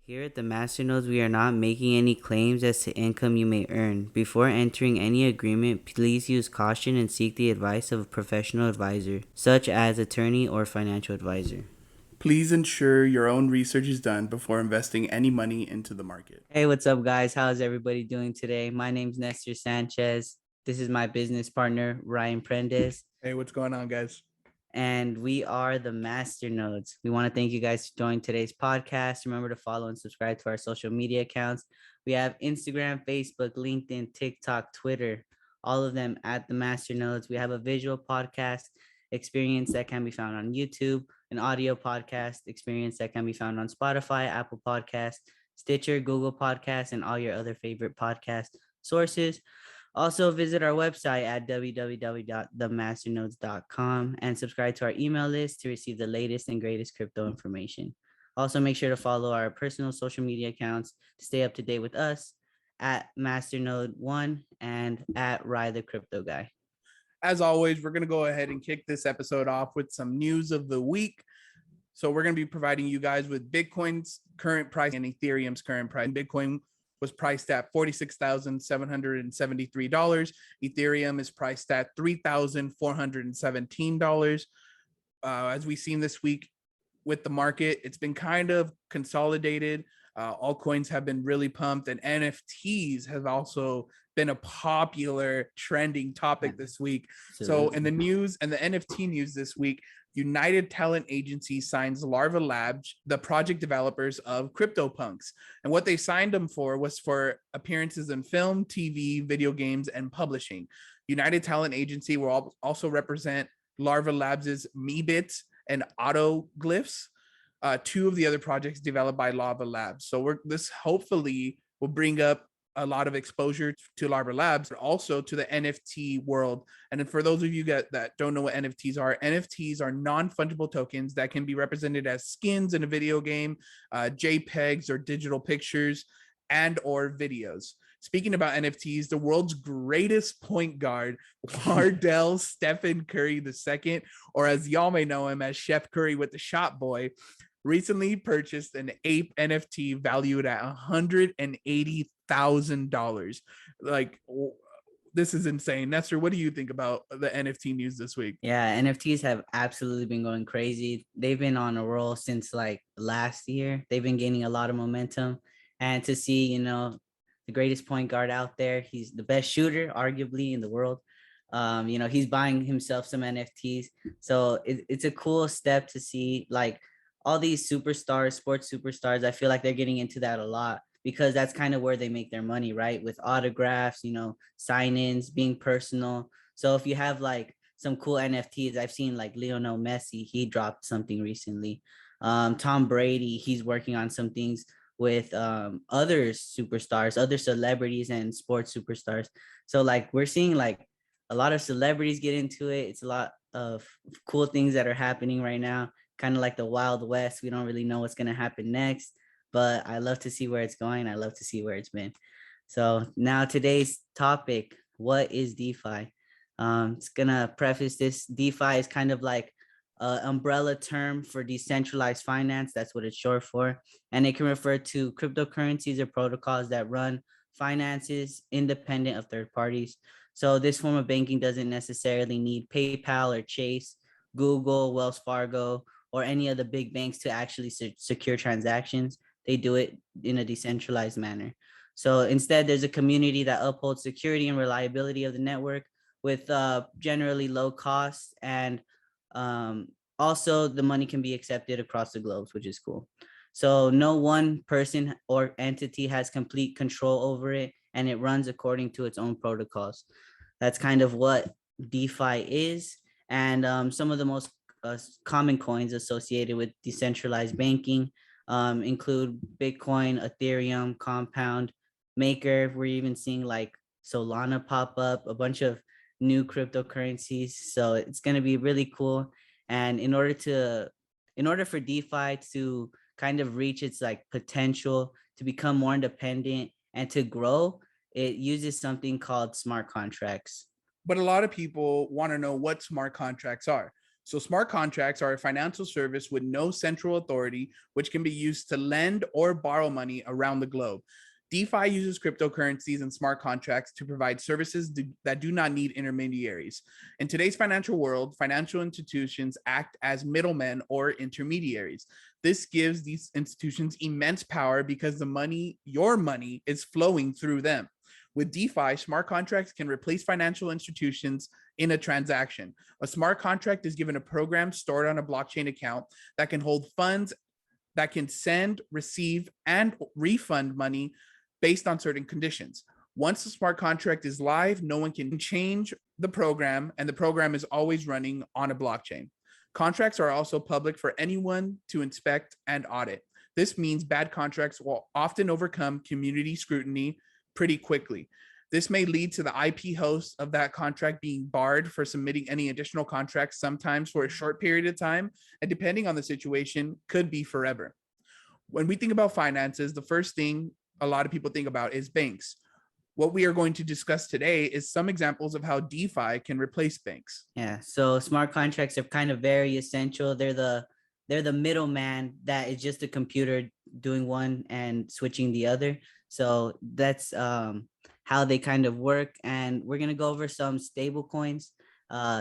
Here at the Masternodes, we are not making any claims as to income you may earn. Before entering any agreement, please use caution and seek the advice of a professional advisor, such as attorney or financial advisor. Please ensure your own research is done before investing any money into the market. Hey, what's up, guys? How's everybody doing today? My name's Nestor Sanchez. This is my business partner, Ryan Prendes, Hey, what's going on, guys? and we are the Masternodes. We want to thank you guys for joining today's podcast. Remember to follow and subscribe to our social media accounts. We have Instagram, Facebook, LinkedIn, TikTok, Twitter, all of them at the Masternodes. We have a visual podcast experience that can be found on YouTube, an audio podcast experience that can be found on Spotify, Apple Podcast, Stitcher, Google Podcast, and all your other favorite podcast sources. Also, visit our website at www.themasternodes.com and subscribe to our email list to receive the latest and greatest crypto information. Also, make sure to follow our personal social media accounts to stay up to date with us at Masternode1 and at Rye the Crypto Guy. As always, we're going to go ahead and kick this episode off with some news of the week. So we're going to be providing you guys with Bitcoin's current price and Ethereum's current price. Bitcoin was priced at $46,773. Ethereum is priced at $3,417. As we've seen this week with the market, it's been kind of consolidated. Altcoins have been really pumped, and NFTs have also been a popular trending topic this week. So in the news and the NFT news this week, United Talent Agency signs Larva Labs, the project developers of CryptoPunks. And what they signed them for was for appearances in film, TV, video games, and publishing. United Talent Agency will also represent Larva Labs' Meebits and Autoglyphs, two of the other projects developed by Larva Labs. So this hopefully will bring up a lot of exposure to Larva Labs, but also to the NFT world. And then for those of you that don't know what NFTs are non-fungible tokens that can be represented as skins in a video game, JPEGs or digital pictures, and or videos. Speaking about NFTs, the world's greatest point guard, Wardell Stephen Curry II, or as y'all may know him as Chef Curry with the Shot Boy, recently purchased an ape NFT valued at $180,000. Like, this is insane. Nestor, what do you think about the NFT news this week? Yeah, NFTs have absolutely been going crazy. They've been on a roll since like last year. They've been gaining a lot of momentum. And to see, the greatest point guard out there, he's the best shooter, arguably, in the world. He's buying himself some NFTs. So it's a cool step to see, like, all these superstars, sports superstars. I feel like they're getting into that a lot because that's kind of where they make their money, right? With autographs, sign-ins, being personal. So if you have like some cool NFTs, I've seen like Lionel Messi, he dropped something recently. Tom Brady, he's working on some things with other superstars, other celebrities and sports superstars. So like we're seeing like a lot of celebrities get into it. It's a lot of cool things that are happening right now, kind of like the Wild West. We don't really know what's going to happen next, but I love to see where it's going. I love to see where it's been. So now today's topic, what is DeFi? It's gonna preface this. DeFi is kind of like an umbrella term for decentralized finance. That's what it's short for. And it can refer to cryptocurrencies or protocols that run finances independent of third parties. So this form of banking doesn't necessarily need PayPal or Chase, Google, Wells Fargo, or any of the big banks to actually secure transactions. They do it in a decentralized manner. So instead, there's a community that upholds security and reliability of the network with generally low costs, and also the money can be accepted across the globe, which is cool. So no one person or entity has complete control over it, and it runs according to its own protocols. That's kind of what DeFi is. And some of the most common coins associated with decentralized banking include Bitcoin, Ethereum, Compound, Maker. We're even seeing like Solana pop up, a bunch of new cryptocurrencies. So it's going to be really cool. And in order for DeFi to kind of reach its like potential to become more independent and to grow, it uses something called smart contracts. But a lot of people want to know what smart contracts are. So smart contracts are a financial service with no central authority, which can be used to lend or borrow money around the globe. DeFi uses cryptocurrencies and smart contracts to provide services that do not need intermediaries. In today's financial world, financial institutions act as middlemen or intermediaries. This gives these institutions immense power because your money, is flowing through them. With DeFi, smart contracts can replace financial institutions in a transaction. A smart contract is given a program stored on a blockchain account that can hold funds, that can send, receive, and refund money based on certain conditions. Once the smart contract is live, no one can change the program, and the program is always running on a blockchain. Contracts are also public for anyone to inspect and audit. This means bad contracts will often overcome community scrutiny pretty quickly. This may lead to the IP host of that contract being barred for submitting any additional contracts, sometimes for a short period of time, and depending on the situation, could be forever. When we think about finances, the first thing a lot of people think about is banks. What we are going to discuss today is some examples of how DeFi can replace banks. Yeah, so smart contracts are kind of very essential. They're the middleman that is just a computer doing one and switching the other. So that's how they kind of work. And we're gonna go over some stable coins.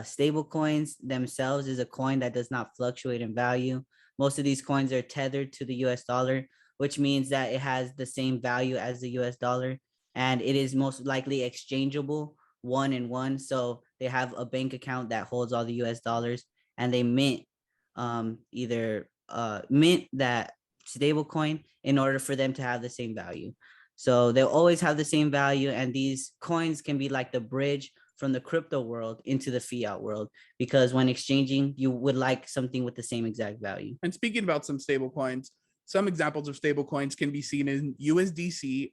Stable coins themselves is a coin that does not fluctuate in value. Most of these coins are tethered to the US dollar, which means that it has the same value as the US dollar, and it is most likely exchangeable one in one. So they have a bank account that holds all the US dollars, and they either mint that stable coin in order for them to have the same value. So they'll always have the same value, and these coins can be like the bridge from the crypto world into the fiat world, because when exchanging, you would like something with the same exact value. And speaking about some stable coins, some examples of stable coins can be seen in USDC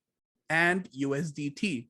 and USDT.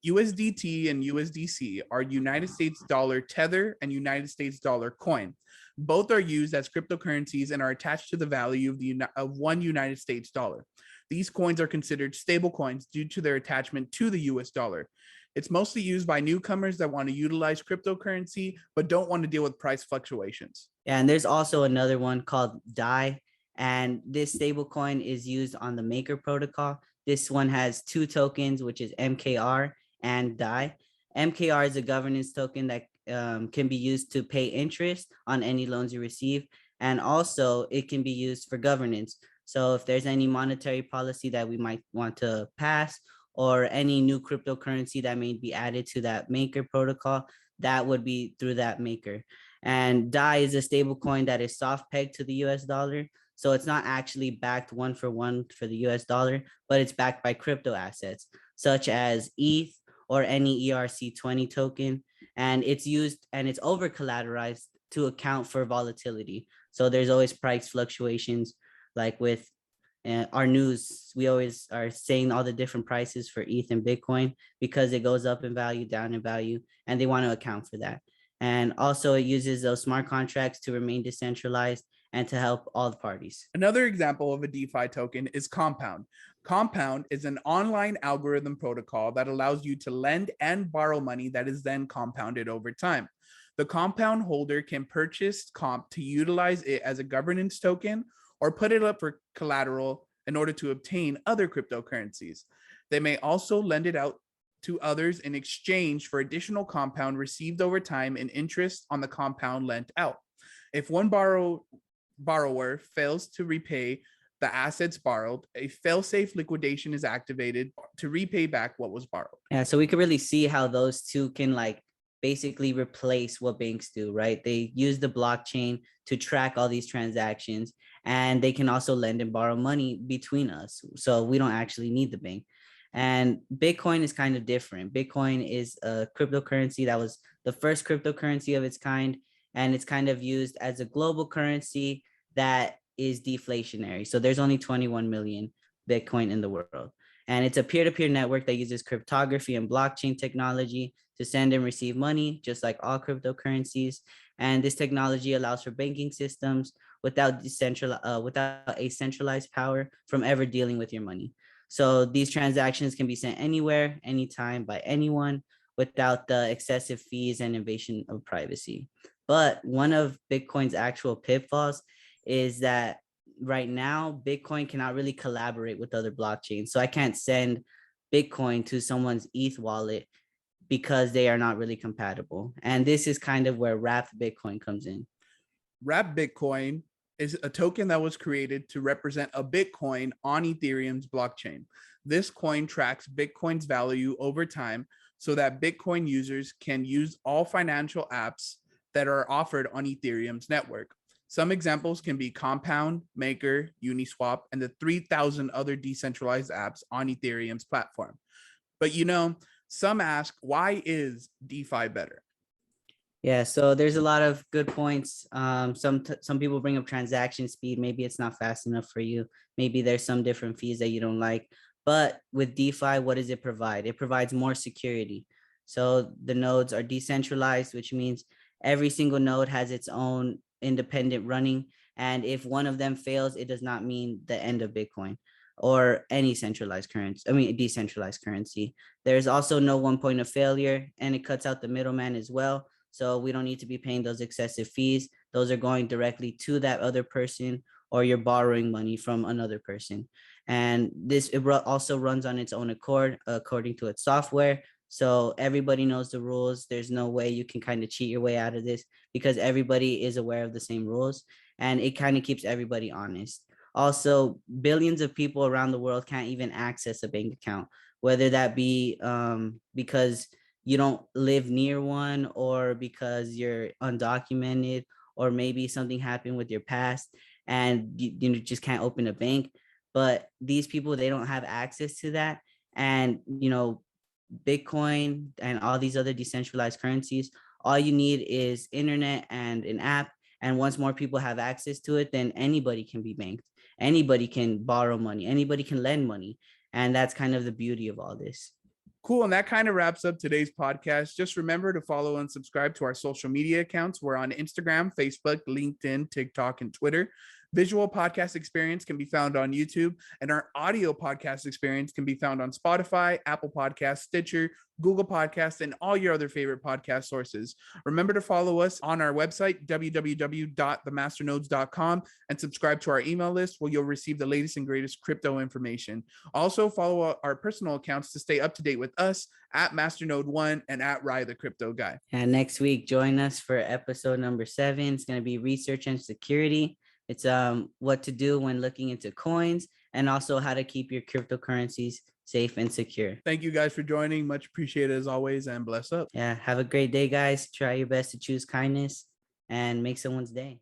USDT and USDC are United States dollar tether and United States dollar coin. Both are used as cryptocurrencies and are attached to the value of one United States dollar. These coins are considered stable coins due to their attachment to the US dollar. It's mostly used by newcomers that want to utilize cryptocurrency but don't want to deal with price fluctuations. And there's also another one called DAI, and this stable coin is used on the Maker protocol. This one has two tokens, which is MKR and DAI. MKR is a governance token that can be used to pay interest on any loans you receive, and also it can be used for governance. So if there's any monetary policy that we might want to pass, or any new cryptocurrency that may be added to that Maker protocol, that would be through that Maker. And DAI is a stable coin that is soft pegged to the US dollar. So it's not actually backed one for one for the US dollar, but it's backed by crypto assets such as ETH or any ERC20 token. And it's used and it's over collateralized to account for volatility. So there's always price fluctuations, like with our news. We always are saying all the different prices for ETH and Bitcoin because it goes up in value, down in value, and they want to account for that. And also it uses those smart contracts to remain decentralized and to help all the parties. Another example of a DeFi token is Compound. Compound is an online algorithm protocol that allows you to lend and borrow money that is then compounded over time. The compound holder can purchase comp to utilize it as a governance token or put it up for collateral in order to obtain other cryptocurrencies. They may also lend it out to others in exchange for additional compound received over time and interest on the compound lent out. If one borrower fails to repay the assets borrowed, a fail-safe liquidation is activated to repay back what was borrowed. Yeah, so we can really see how those two can basically replace what banks do, right? They use the blockchain to track all these transactions, and they can also lend and borrow money between us. So we don't actually need the bank. And Bitcoin is kind of different. Bitcoin is a cryptocurrency that was the first cryptocurrency of its kind, and it's kind of used as a global currency that is deflationary. So there's only 21 million Bitcoin in the world. And it's a peer-to-peer network that uses cryptography and blockchain technology to send and receive money, just like all cryptocurrencies. And this technology allows for banking systems without a centralized power from ever dealing with your money. So these transactions can be sent anywhere, anytime, by anyone, without the excessive fees and invasion of privacy. But one of Bitcoin's actual pitfalls is that right now, Bitcoin cannot really collaborate with other blockchains. So I can't send Bitcoin to someone's ETH wallet because they are not really compatible. And this is kind of where wrapped Bitcoin comes in. Wrapped Bitcoin is a token that was created to represent a Bitcoin on Ethereum's blockchain. This coin tracks Bitcoin's value over time so that Bitcoin users can use all financial apps that are offered on Ethereum's network. Some examples can be Compound, Maker, Uniswap, and the 3,000 other decentralized apps on Ethereum's platform. But some ask, why is DeFi better? Yeah, so there's a lot of good points. Some people bring up transaction speed. Maybe it's not fast enough for you. Maybe there's some different fees that you don't like. But with DeFi, what does it provide? It provides more security. So the nodes are decentralized, which means every single node has its own independent running. And if one of them fails, it does not mean the end of Bitcoin or any centralized currency. I mean, decentralized currency. There's also no one point of failure, and it cuts out the middleman as well. So we don't need to be paying those excessive fees. Those are going directly to that other person, or you're borrowing money from another person. And also runs on its own accord according to its software. So everybody knows the rules. There's no way you can kind of cheat your way out of this because everybody is aware of the same rules, and it kind of keeps everybody honest. Also, billions of people around the world can't even access a bank account, whether that be because you don't live near one, or because you're undocumented, or maybe something happened with your past and you just can't open a bank. But these people, they don't have access to that. And Bitcoin and all these other decentralized currencies, all you need is internet and an app. And once more people have access to it, then anybody can be banked, anybody can borrow money, anybody can lend money. And that's kind of the beauty of all this. Cool. And that kind of wraps up today's podcast. Just remember to follow and subscribe to our social media accounts. We're on Instagram, Facebook, LinkedIn, TikTok, and Twitter. Visual podcast experience can be found on YouTube, and our audio podcast experience can be found on Spotify, Apple Podcasts, Stitcher, Google Podcasts, and all your other favorite podcast sources. Remember to follow us on our website, www.themasternodes.com, and subscribe to our email list where you'll receive the latest and greatest crypto information. Also, follow our personal accounts to stay up to date with us at Masternode1 and at Rye the Crypto Guy. And next week, join us for episode number 7. It's going to be research and security. It's what to do when looking into coins, and also how to keep your cryptocurrencies safe and secure. Thank you guys for joining. Much appreciated as always, and bless up. Yeah, have a great day, guys. Try your best to choose kindness and make someone's day.